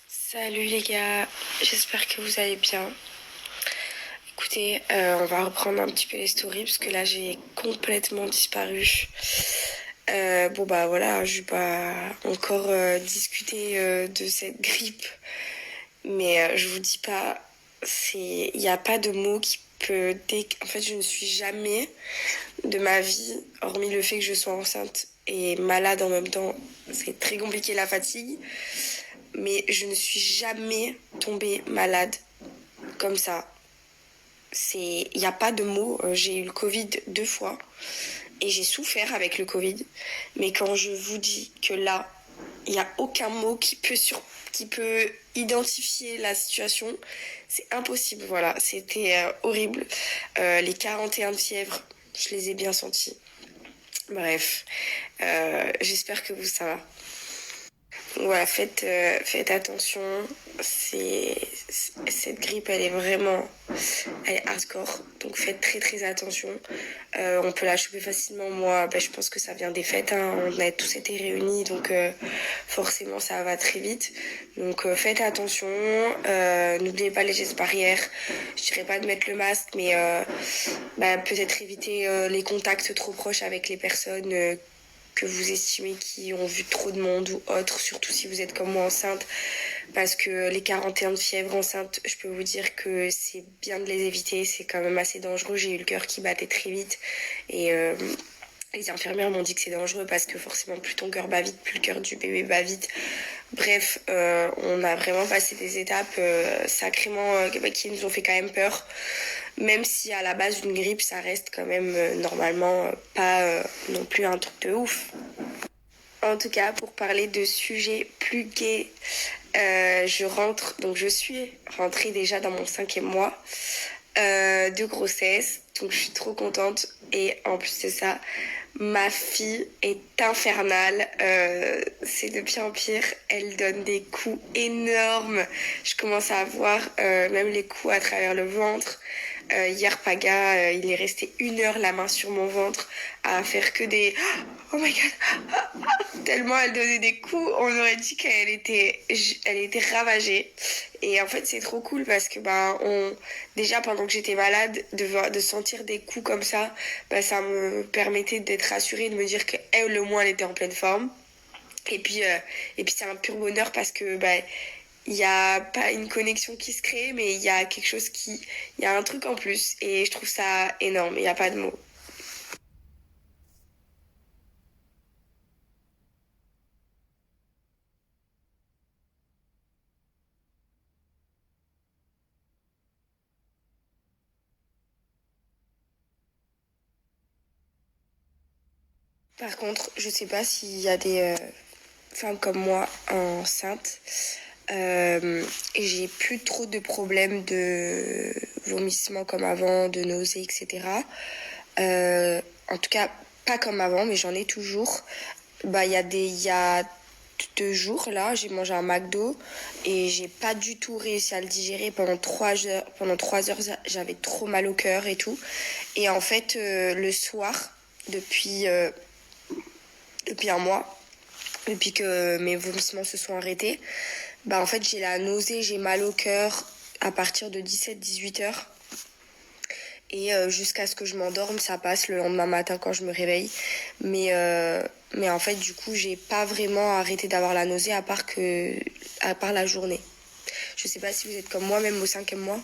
Salut les gars, j'espère que vous allez bien. Écoutez, on va reprendre un petit peu les stories parce que là j'ai complètement disparu. Bon bah voilà, je vais pas encore discuter de cette grippe, mais je vous dis pas, il n'y a pas de mot qui peut En fait, je ne suis jamais de ma vie, hormis le fait que je sois enceinte et malade en même temps, c'est très compliqué la fatigue, mais je ne suis jamais tombée malade comme ça. Il n'y a pas de mots. J'ai eu le Covid 2 fois et j'ai souffert avec le Covid. Mais quand je vous dis que là, il n'y a aucun mot qui peut identifier la situation, c'est impossible. Voilà, c'était horrible. Les 41 de fièvre, je les ai bien sentis. Bref, j'espère que ça va. Voilà, faites attention. Cette grippe, elle est hardcore. Donc faites très très attention. On peut la choper facilement. Moi, je pense que ça vient des fêtes, hein. On a tous été réunis, donc forcément ça va très vite. Donc faites attention. N'oubliez pas les gestes barrières. Je dirais pas de mettre le masque, mais peut-être éviter les contacts trop proches avec les personnes que vous estimez qui ont vu trop de monde ou autre, surtout si vous êtes comme moi enceinte, parce que les 41 de fièvre enceinte, je peux vous dire que c'est bien de les éviter, c'est quand même assez dangereux. J'ai eu le cœur qui battait très vite et les infirmières m'ont dit que c'est dangereux parce que forcément plus ton cœur bat vite, plus le cœur du bébé bat vite. Bref, on a vraiment passé des étapes sacrément qui nous ont fait quand même peur. Même si à la base une grippe, ça reste quand même normalement pas non plus un truc de ouf. En tout cas, pour parler de sujets plus gais, je suis rentrée déjà dans mon 5e mois de grossesse, donc je suis trop contente. Et en plus de ça, ma fille est infernale, c'est de pire en pire, elle donne des coups énormes. Je commence à avoir même les coups à travers le ventre. Hier, Paga, il est resté 1 heure la main sur mon ventre à faire que des... Oh my god. Tellement elle donnait des coups, on aurait dit elle était ravagée. Et en fait, c'est trop cool parce que déjà pendant que j'étais malade, de sentir des coups comme ça, ça me permettait d'être rassurée, de me dire qu'elle, au moins, elle était en pleine forme. Et puis c'est un pur bonheur parce que il y a pas une connexion qui se crée, mais il y a il y a un truc en plus. Et je trouve ça énorme. Il n'y a pas de mots. Par contre, je sais pas s'il y a des femmes comme moi enceintes. Et j'ai plus trop de problèmes de vomissements comme avant, de nausées, etc. En tout cas, pas comme avant, mais j'en ai toujours. Il y a 2 jours là, j'ai mangé un McDo et j'ai pas du tout réussi à le digérer pendant 3 heures. Pendant 3 heures, j'avais trop mal au cœur et tout. Et en fait, le soir, depuis depuis un mois, depuis que mes vomissements se sont arrêtés, en fait, j'ai la nausée, j'ai mal au cœur à partir de 17-18 heures. Et jusqu'à ce que je m'endorme, ça passe le lendemain matin quand je me réveille. Mais en fait, du coup, j'ai pas vraiment arrêté d'avoir la nausée à part la journée. Je sais pas si vous êtes comme moi, même au 5e mois.